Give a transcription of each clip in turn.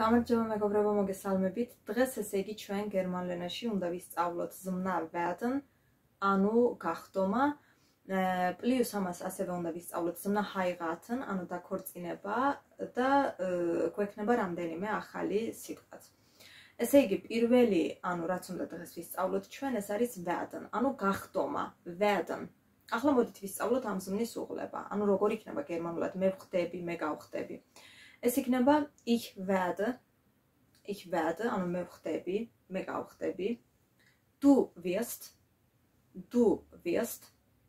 გამარჯობა მეგობრებო, მოგესალმებით. დღეს ესე იგი ჩვენ გერმანულ ენაში უნდა ვისწავლოთ ზმნა werden, ანუ გახდომა, პლუს ამას ასევე უნდა ვისწავლოთ ზმნა heiraten, ანუ დაქორწინება და გვექნება რამდენიმე ახალი სიტყვაც. ესე იგი, პირველი, ანუ რაც უნდა დღეს ვისწავლოთ ჩვენ, ეს არის werden, ანუ გახდომა, werden. ახლა მოდით ვისწავლოთ ამ ზმნის უღლება. ანუ როგორ იქნება გერმანულად მე ვხდები, მე გავხდები. ეს იქნება ich werde, ანუ მე ვხდები, მე გავხდები. Du wirst,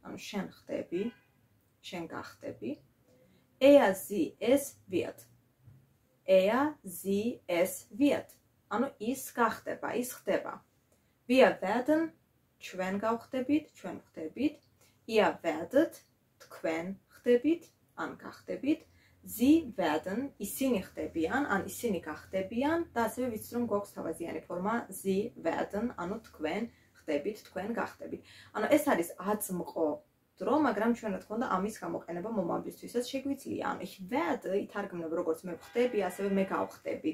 ანუ შენ ხდები, შენ გახდები. Er, sie, es wird. ანუ ის გახდება, ის ხდება. Wir werden, ჩვენ გავხდებით, ჩვენ ხდებით. Ihr werdet, თქვენ ხდებით, ან გახდებით. Sie werden, ისინი ხდებიან, ან ისინი გახდებიან და ასევე ვიცით რომ გვაქვს თავაზიანი ფორმა Sie werden, ანუ თქვენ ხდებით, თქვენ გახდებით. ანუ ეს არის აწმყო დრო, მაგრამ ჩვენ რა თქმა უნდა ამის გამოყენება მომავლისთვისაც შეგვიძლია. ანუ ich werde ითარგმნება როგორც მე ვხდები, ასევე მე გავხდები.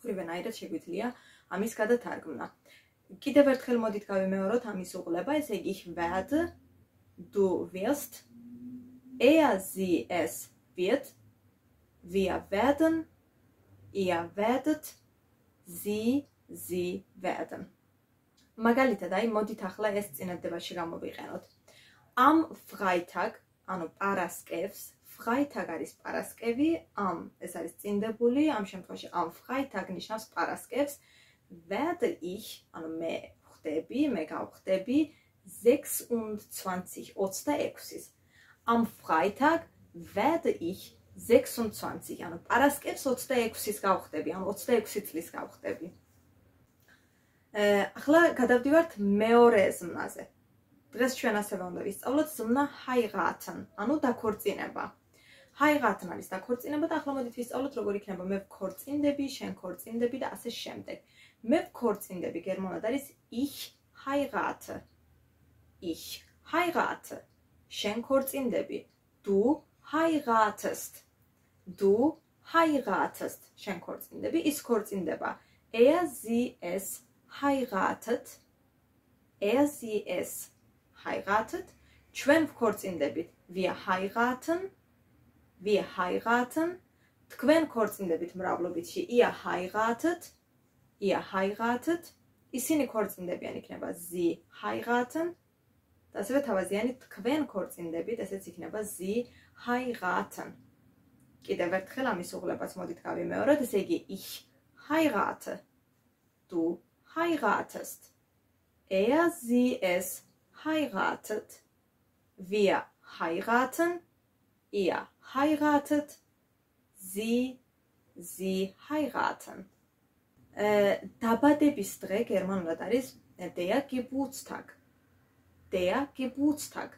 ორივენაირად შეგვიძლია ამის გადათარგმნა. კიდევ ერთხელ მოდით გავიმეოროთ ამის უღლება, ესე იგი ich werde, du wirst, er, sie, es wird, wir werden, ihr werdet, sie werden. მაგალითად, აი მოდით ახლა ეს წინადადებაში გამოვიყენოთ. Am Freitag, ანუ პარასკევს, Freitag არის პარასკევი, ეს არის წინდებული, ამ შემთხვევაში am Freitag ნიშნავს პარასკევს, werde ich, ანუ მე ვხდები, მე გავხდები 26. Am Freitag werde ich 26, ანუ პარასკევს 26-ის გავხდები, ანუ 26 წლის გავხდები. ახლა გადავდივართ მეორე ზმნაზე. დღეს ჩვენ ასევე უნდა ვისწავლოთ ზმნა heiraten, ანუ დაქორწინება. Heiraten არის დაქორწინება და ახლა მოდით ვისწავლოთ როგორ იქნება მე ვქორწინდები, შენ ქორწინდები და ასე შემდეგ. მე ვქორწინდები გერმანულად არის ich heirate. შენ ქორწინდები. Du heiratest. შენ ქორწინდები, ის ქორწინდება. Er, sie, es heiratet. ჩვენ ვქორწინდებით. Wir heiraten. თქვენ ქორწინდებით მრავლობითში. Ihr heiratet. ისინი ქორწინდებიან იქნება sie heiraten. და ასევე თავაზიანი თქვენ ქორწინდებით, ესეც იქნება sie heiraten. კიდევ ერთხელ ამის უღლებაც მოდით გავიმეოროთ, ესე იგი ich heirate, du heiratest, er, sie, es heiratet, wir heiraten, ihr heiratet, sie heiraten. დაბადების დღე გერმანულად არის der Geburtstag.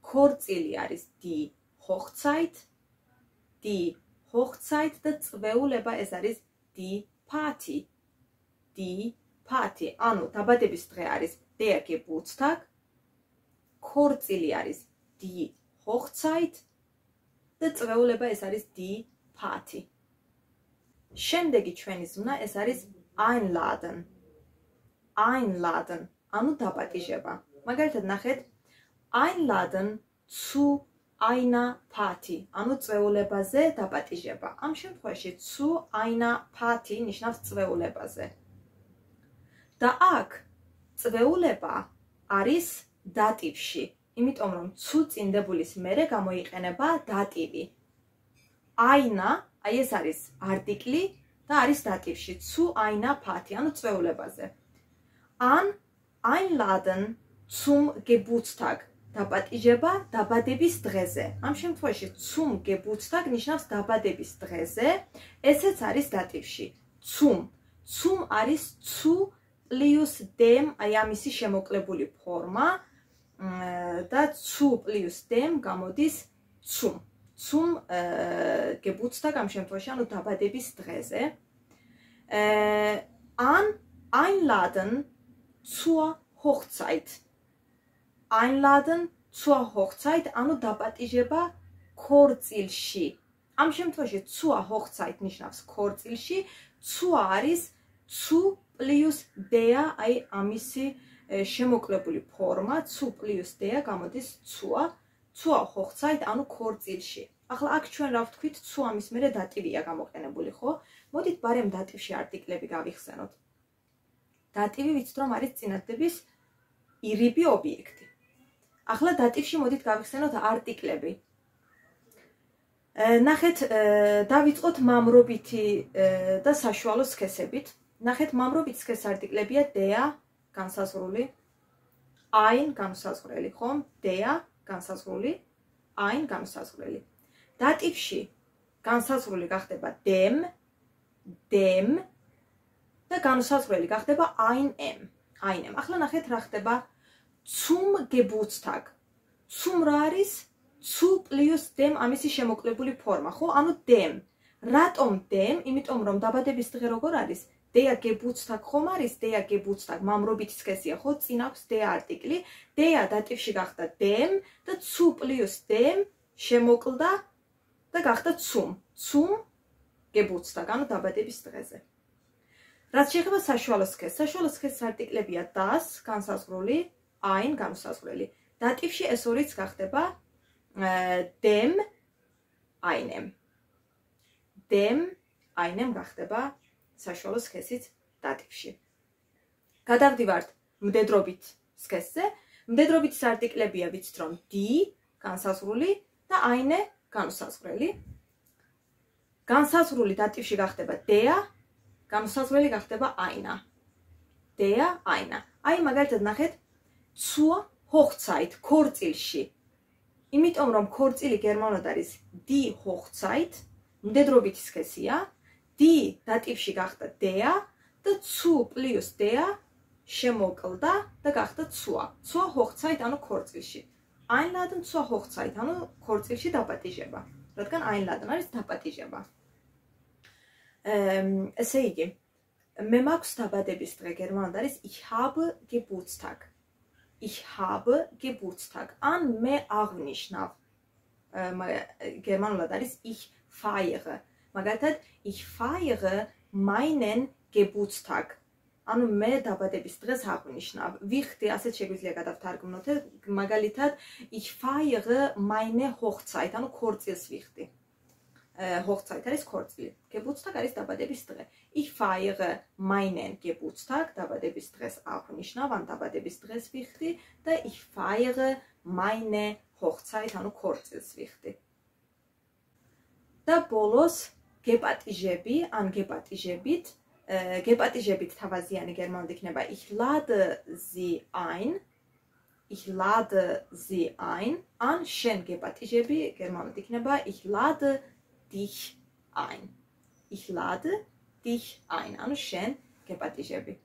ქორწილი არის die Hochzeit და წვეულება ეს არის die Party. ანუ დაბადების დღე არის der Geburtstag, ქორწილი არის die Hochzeit და წვეულება ეს არის die Party. შემდეგი ჩვენი ზმნა ეს არის einladen, ანუ დაპატიჟება. მაგალითად ნახეთ, einladen zu einer Party, ანუ წვეულებაზე დაპატიჟება. ამ შემთხვევაში zu einer Party ნიშნავს წვეულებაზე. და აქ წვეულება არის დატივში, იმიტომ რომ zu წინდებულის მერე გამოიყენება დატივი. Einer, აი ეს არის არტიკლი და არის დატივში zu einer Party, ანუ წვეულებაზე. An einladen zum Geburtstag, დაპატიჟება დაბადების დღეზე. ამ შემთხვევაში zum Geburtstag ნიშნავს დაბადების დღეზე, ესეც არის დატივში. Zum არის zu plus dem, აი ამისი შემოკლებული ფორმა და zu plus dem გამოდის zum. Zum Geburtstag ამ შემთხვევაში, ანუ დაბადების დღეზე. An einladen zur Hochzeit. Einladen zur Hochzeit, ანუ დაპატიჟება ქორწილში. ამ შემთხვევაში zu Hochzeit ნიშნავს ქორწილში, zu არის zu plus der, აი ამისი შემოკლებული ფორმა, zu plus der გამოდის zu Hochzeit, ანუ ქორწილში. ახლა აქ ჩვენ რა ვთქვით, zu ამის მერე დატივია გამოყენებული, ხო? მოდით ბარემ დატივში არტიკლები გავიხსენოთ. დატივი ვიცით რომ არის წინადადების ირიბი ობიექტი. ახლა დატივში მოდით გავიხსენოთ არტიკლები. ნახეთ, დავიწყოთ მამრობითი და საშუალო სქესებით. ნახეთ, მამრობით სქესის არტიკლებია der განსაზღვრული, ein განსაზღვრელი, ხომ? der განსაზღვრული, ein განსაზღვრელი. დატივში განსაზღვრული გახდება dem და განსაზღვრელი გახდება einem. ახლა ნახეთ რა ხდება zum Geburtstag. zum რა არის? zu plus dem ამისი შემოკლებული ფორმა, ხო? ანუ dem. რატომ dem? იმიტომ რომ დაბადების დღე როგორ არის? der Geburtstag ხომ არის? der Geburtstag მამრობითი სქესია, ხო? წინ აქვს der არტიკლი. der დატივში გახდა dem და zu plus dem შემოკლდა და გახდა zum Geburtstag, ანუ დაბადების დღეზე. რაც შეეხება საშუალო სქესს, საშუალო სქესის არტიკლებია das განსაზღვრული, ein განსაზღვრელი. დატივში ეს ორიც გახდება dem einem გახდება საშუალო სქესის დატივში. გადავდივართ მდედრობით სქესზე. მდედრობითის არტიკლებია ვიცით რომ die განსაზღვრული და eine განსაზღვრელი. განსაზღვრული დატივში გახდება der, განსაზღვრელი გახდება einer. der, einer. აი მაგალითად ნახეთ zur Hochzeit ქორწილში. იმიტომ რომ ქორწილი გერმანულად არის die Hochzeit, მდედრობითი სქესია, die დატივში გახდა der და zu plus der შემოკლდა და გახდა zur Hochzeit, ანუ ქორწილში. Einladen zur Hochzeit, ანუ ქორწილში დაპატიჟება. რადგან einladen არის დაპატიჟება. ესე იგი, მე მაქვს დაბადების დღე გერმანულად არის ich habe Geburtstag. Ich habe Geburtstag. ან მე აღნიშნავ. გერმანულად არის ich feiere. მაგალითად, ich feiere meinen Geburtstag. ანუ მე დაბადების დღეს აღნიშნავ. ვიხდი, ასეთ შეგვიძლია გადავთარგმნოთ, მაგალითად, ich feiere meine Hochzeit, ანუ ქორწილს ვიხდი. Hochzeit არის ქორწილი. Geburtstag არის დაბადების დღე. Ich feiere meinen Geburtstag, დაბადების დღეს აღნიშნავ, ან დაბადების დღეს ვიხდი და ich feiere meine Hochzeit, ანუ ქორწილს ვიხდი. და ბოლოს გეპატიჟები, ან გეპატიჟებით, გეპატიჟებით თავაზიანი გერმანულად იქნება ich lade sie ein, ან შენ გეპატიჟები გერმანულად იქნება ich lade dich ein. Ich lade dich ein, ანუ შენ გეპატიჟები.